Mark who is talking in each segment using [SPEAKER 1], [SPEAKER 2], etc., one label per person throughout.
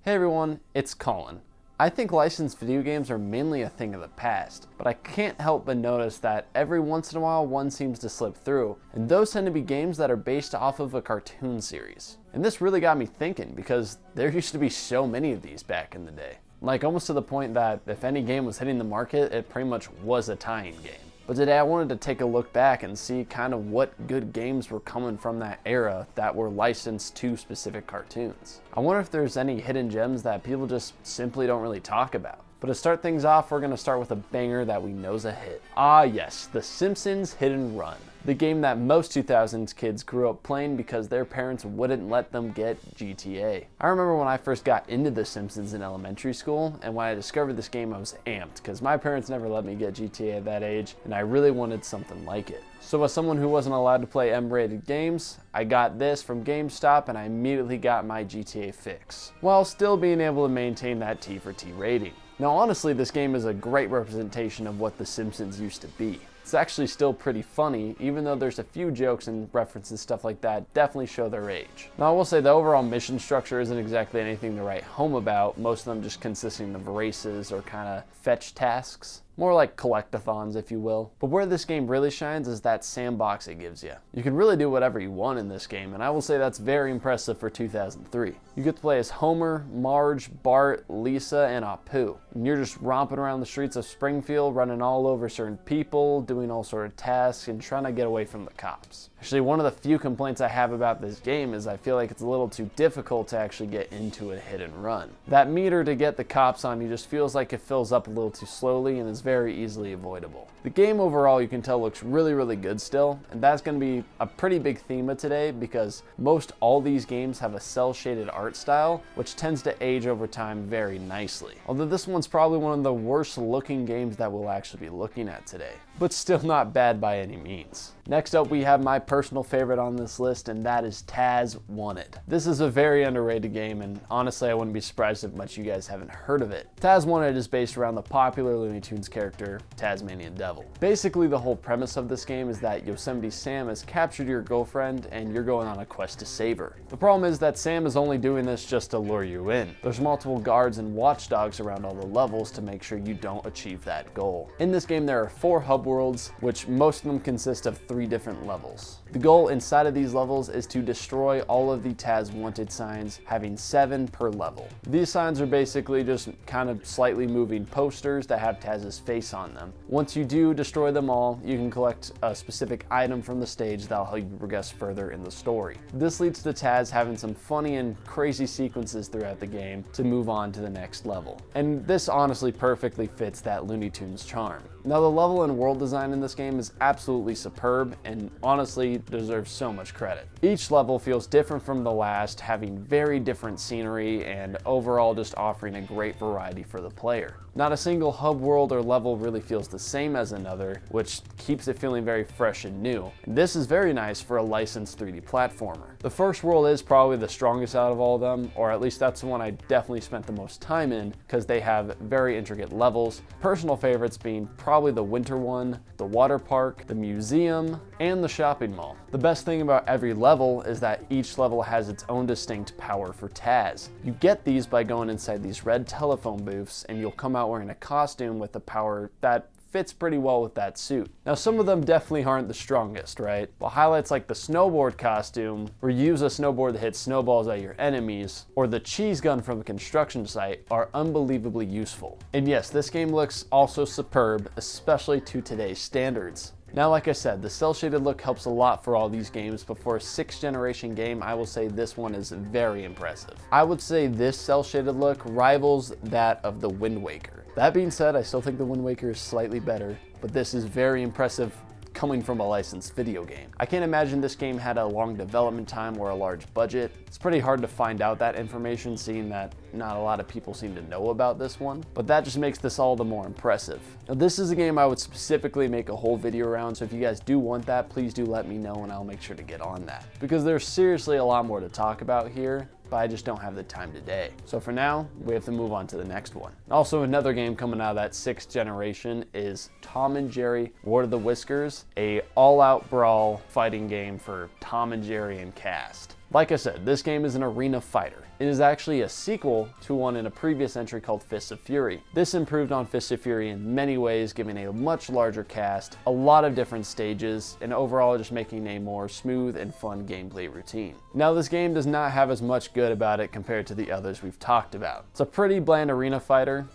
[SPEAKER 1] Hey everyone, it's Colin. I think licensed video games are mainly a thing of the past, but I can't help but notice that every once in a while one seems to slip through, and those tend to be games that are based off of a cartoon series. And this really got me thinking because there used to be so many of these back in the day. Like almost to the point that if any game was hitting the market, it pretty much was a tie-in game. But today I wanted to take a look back and see kind of what good games were coming from that era that were licensed to specific cartoons. I wonder if there's any hidden gems that people just simply don't really talk about. But to start things off, we're going to start with a banger that we know's a hit. Ah yes, The Simpsons Hit and Run. The game that most 2000s kids grew up playing because their parents wouldn't let them get GTA. I remember when I first got into The Simpsons in elementary school, and when I discovered this game I was amped because my parents never let me get GTA at that age, and I really wanted something like it. So as someone who wasn't allowed to play M-rated games, I got this from GameStop and I immediately got my GTA fix, while still being able to maintain that T for T rating. Now honestly, this game is a great representation of what The Simpsons used to be. It's actually still pretty funny, even though there's a few jokes and references, stuff like that, definitely show their age. Now I will say the overall mission structure isn't exactly anything to write home about, most of them just consisting of races or kind of fetch tasks. More like collectathons, if you will. But where this game really shines is that sandbox it gives you. You can really do whatever you want in this game, and I will say that's very impressive for 2003. You get to play as Homer, Marge, Bart, Lisa, and Apu. And you're just romping around the streets of Springfield, running all over certain people, doing all sort of tasks, and trying to get away from the cops. Actually, one of the few complaints I have about this game is I feel like it's a little too difficult to actually get into a hit and run. That meter to get the cops on you just feels like it fills up a little too slowly and is very easily avoidable. The game overall, you can tell, looks really good still, and that's going to be a pretty big theme of today because most all these games have a cel-shaded art style, which tends to age over time very nicely. Although this one's probably one of the worst looking games that we'll actually be looking at today, but still not bad by any means. Next up, we have my personal favorite on this list, and that is Tazwanted. This is a very underrated game, and honestly, I wouldn't be surprised if much of you guys haven't heard of it. Tazwanted is based around the popular Looney Tunes character, Tasmanian Devil. Basically, the whole premise of this game is that Yosemite Sam has captured your girlfriend, and you're going on a quest to save her. The problem is that Sam is only doing this just to lure you in. There's multiple guards and watchdogs around all the levels to make sure you don't achieve that goal. In this game, there are 4 hub worlds, which most of them consist of 3 different levels. The goal inside of these levels is to destroy all of the Tazwanted signs, having 7 per level. These signs are basically just kind of slightly moving posters that have Taz's face on them. Once you do destroy them all, you can collect a specific item from the stage that'll help you progress further in the story. This leads to Taz having some funny and crazy sequences throughout the game to move on to the next level. And this honestly perfectly fits that Looney Tunes charm. Now the level and world design in this game is absolutely superb and honestly deserves so much credit. Each level feels different from the last, having very different scenery and overall just offering a great variety for the player. Not a single hub world or level really feels the same as another, which keeps it feeling very fresh and new. And this is very nice for a licensed 3D platformer. The first world is probably the strongest out of all of them, or at least that's the one I definitely spent the most time in because they have very intricate levels. Personal favorites being probably the winter one, the water park, the museum, and the shopping mall. The best thing about every level is that each level has its own distinct power for Taz. You get these by going inside these red telephone booths and you'll come out wearing a costume with the power that fits pretty well with that suit. Now some of them definitely aren't the strongest, right? But highlights like the snowboard costume, where you use a snowboard to hit snowballs at your enemies, or the cheese gun from the construction site are unbelievably useful. And yes, this game looks also superb, especially to today's standards. Now, like I said, the cel-shaded look helps a lot for all these games, but for a 6th generation game, I will say this one is very impressive. I would say this cel-shaded look rivals that of the Wind Waker. That being said, I still think the Wind Waker is slightly better, but this is very impressive coming from a licensed video game. I can't imagine this game had a long development time or a large budget. It's pretty hard to find out that information, seeing that not a lot of people seem to know about this one, but that just makes this all the more impressive. Now this is a game I would specifically make a whole video around, so if you guys do want that, please do let me know and I'll make sure to get on that. Because there's seriously a lot more to talk about here, but I just don't have the time today. So for now, we have to move on to the next one. Also, another game coming out of that 6th generation is Tom and Jerry War of the Whiskers, a all-out brawl fighting game for Tom and Jerry and cast. Like I said, this game is an arena fighter. It is actually a sequel to one in a previous entry called Fists of Fury. This improved on Fists of Fury in many ways, giving a much larger cast, a lot of different stages, and overall just making a more smooth and fun gameplay routine. Now this game does not have as much good about it compared to the others we've talked about. It's a pretty bland arena fighter,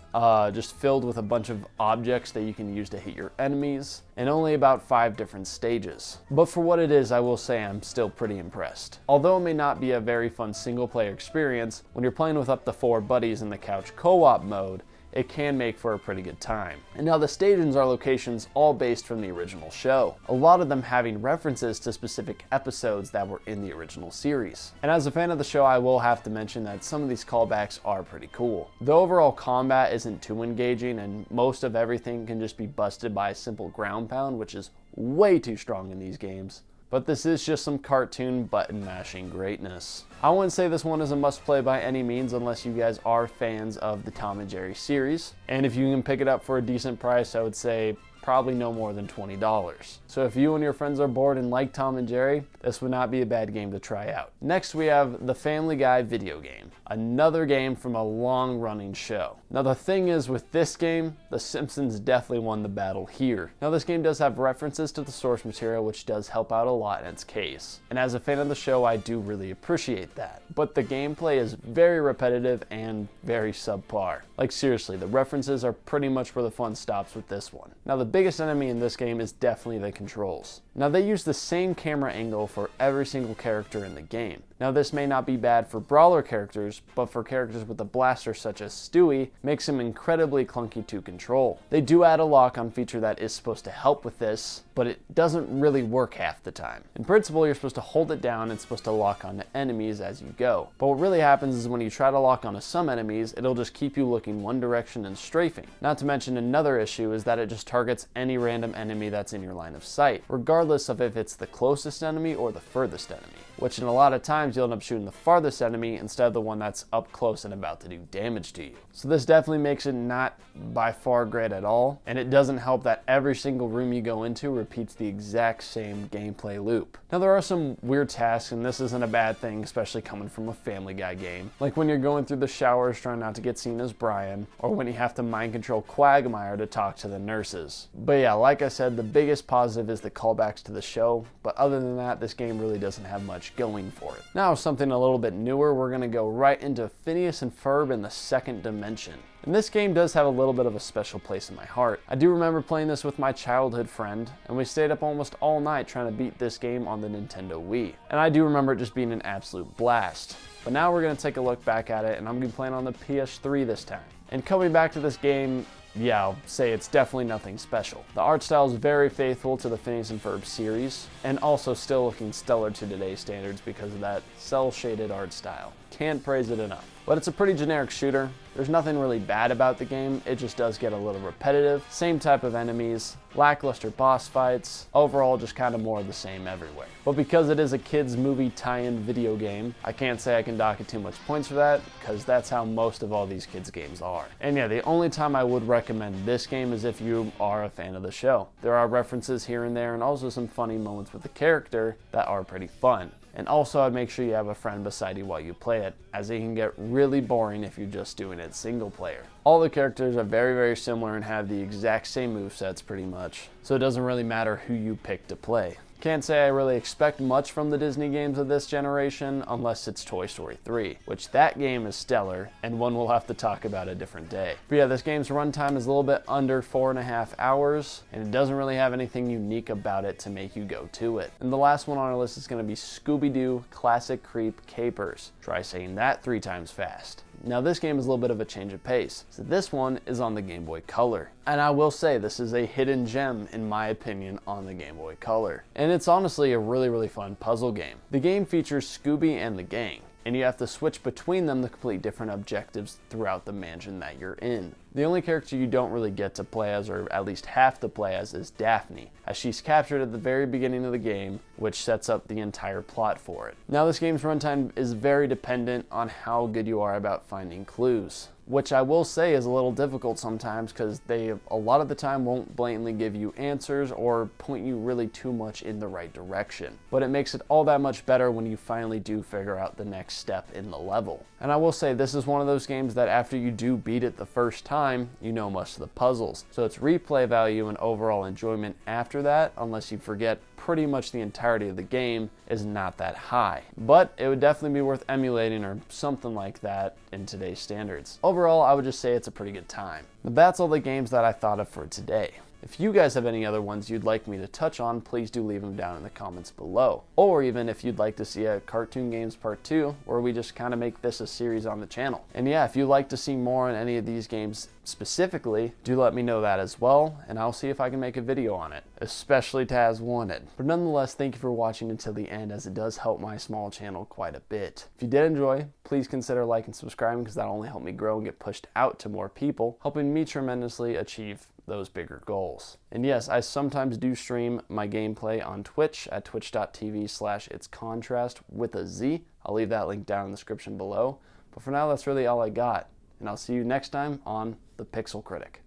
[SPEAKER 1] just filled with a bunch of objects that you can use to hit your enemies, and only about 5 different stages. But for what it is, I will say I'm still pretty impressed. Although it may not be a very fun single player experience, when you're playing with up to 4 buddies in the couch co-op mode, it can make for a pretty good time. And now the stations are locations all based from the original show, a lot of them having references to specific episodes that were in the original series. And as a fan of the show, I will have to mention that some of these callbacks are pretty cool. The overall combat isn't too engaging, and most of everything can just be busted by a simple ground pound, which is way too strong in these games. But this is just some cartoon button mashing greatness. I wouldn't say this one is a must play by any means unless you guys are fans of the Tom and Jerry series. And if you can pick it up for a decent price, I would say probably no more than $20. So if you and your friends are bored and like Tom and Jerry, this would not be a bad game to try out. Next we have the Family Guy video game, another game from a long running show. Now the thing is with this game, The Simpsons definitely won the battle here. Now this game does have references to the source material, which does help out a lot in its case. And as a fan of the show, I do really appreciate that. But the gameplay is very repetitive and very subpar. Like seriously, the references are pretty much where the fun stops with this one. Now the biggest enemy in this game is definitely the controls. Now they use the same camera angle for every single character in the game. Now this may not be bad for brawler characters, but for characters with a blaster such as Stewie, makes him incredibly clunky to control. They do add a lock-on feature that is supposed to help with this, but it doesn't really work half the time. In principle, you're supposed to hold it down and it's supposed to lock onto enemies as you go. But what really happens is when you try to lock onto some enemies, it'll just keep you looking one direction and strafing. Not to mention another issue is that it just targets any random enemy that's in your line of sight, regardless of if it's the closest enemy or the furthest enemy, which in a lot of times you'll end up shooting the farthest enemy instead of the one that's up close and about to do damage to you. So this definitely makes it not by far great at all, and it doesn't help that every single room you go into repeats the exact same gameplay loop. Now there are some weird tasks, and this isn't a bad thing, especially coming from a Family Guy game, like when you're going through the showers trying not to get seen as Brian, or when you have to mind control Quagmire to talk to the nurses. But yeah, like I said, the biggest positive is the callbacks to the show, but other than that, this game really doesn't have much going for it. Now something a little bit newer, we're going to go right into Phineas and Ferb in the Second Dimension. And this game does have a little bit of a special place in my heart. I do remember playing this with my childhood friend, and we stayed up almost all night trying to beat this game on the Nintendo Wii. And I do remember it just being an absolute blast. But now we're going to take a look back at it, and I'm going to be playing on the PS3 this time. And coming back to this game, yeah, I'll say it's definitely nothing special. The art style is very faithful to the Phineas and Ferb series, and also still looking stellar to today's standards because of that cel-shaded art style. Can't praise it enough. But it's a pretty generic shooter. There's nothing really bad about the game, it just does get a little repetitive. Same type of enemies, lackluster boss fights, overall just kind of more of the same everywhere. But because it is a kids movie tie-in video game, I can't say I can dock it too much points for that, because that's how most of all these kids games are. And yeah, the only time I would recommend this game is if you are a fan of the show. There are references here and there, and also some funny moments with the character that are pretty fun. And also I'd make sure you have a friend beside you while you play it, as it can get really boring if you're just doing it single player. All the characters are very similar and have the exact same movesets pretty much, so it doesn't really matter who you pick to play. Can't say I really expect much from the Disney games of this generation unless it's Toy Story 3, which that game is stellar and one we'll have to talk about a different day. But yeah, this game's runtime is a little bit under 4.5 hours, and it doesn't really have anything unique about it to make you go to it. And the last one on our list is going to be Scooby-Doo Classic Creep Capers. Try saying that 3 times fast. Now this game is a little bit of a change of pace. So this one is on the Game Boy Color. And I will say this is a hidden gem in my opinion on the Game Boy Color. And it's honestly a really fun puzzle game. The game features Scooby and the gang, and you have to switch between them to complete different objectives throughout the mansion that you're in. The only character you don't really get to play as, or at least have to play as, is Daphne, as she's captured at the very beginning of the game, which sets up the entire plot for it. Now, this game's runtime is very dependent on how good you are about finding clues, which I will say is a little difficult sometimes because they a lot of the time won't blatantly give you answers or point you really too much in the right direction. But it makes it all that much better when you finally do figure out the next step in the level. And I will say this is one of those games that after you do beat it the first time, you know most of the puzzles. So its replay value and overall enjoyment after that, unless you forget pretty much the entirety of the game, is not that high. But it would definitely be worth emulating or something like that in today's standards. Overall, I would just say it's a pretty good time. But that's all the games that I thought of for today. If you guys have any other ones you'd like me to touch on, please do leave them down in the comments below. Or even if you'd like to see a Cartoon Games Part 2, where we just kind of make this a series on the channel. And yeah, if you'd like to see more on any of these games specifically, do let me know that as well, and I'll see if I can make a video on it, especially Tazwanted. But nonetheless, thank you for watching until the end, as it does help my small channel quite a bit. If you did enjoy, please consider liking and subscribing, because that'll only help me grow and get pushed out to more people, helping me tremendously achieve those bigger goals. And yes, I sometimes do stream my gameplay on Twitch at twitch.tv/itscontrast with a Z. I'll leave that link down in the description below. But for now, that's really all I got. And I'll see you next time on The Pixel Critic.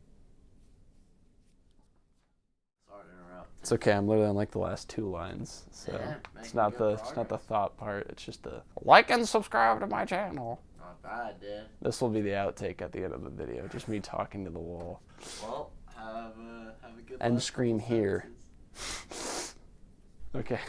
[SPEAKER 2] Sorry to interrupt.
[SPEAKER 1] It's okay, I'm literally on like the last 2 lines. So
[SPEAKER 2] Yeah,
[SPEAKER 1] it's not the thought part, it's just the like and subscribe to my channel.
[SPEAKER 2] Not bad, dude.
[SPEAKER 1] This will be the outtake at the end of the video, just me talking to the wall.
[SPEAKER 2] Well, have a good
[SPEAKER 1] End
[SPEAKER 2] last
[SPEAKER 1] screen
[SPEAKER 2] couple
[SPEAKER 1] here.
[SPEAKER 2] sentences.
[SPEAKER 1] Okay.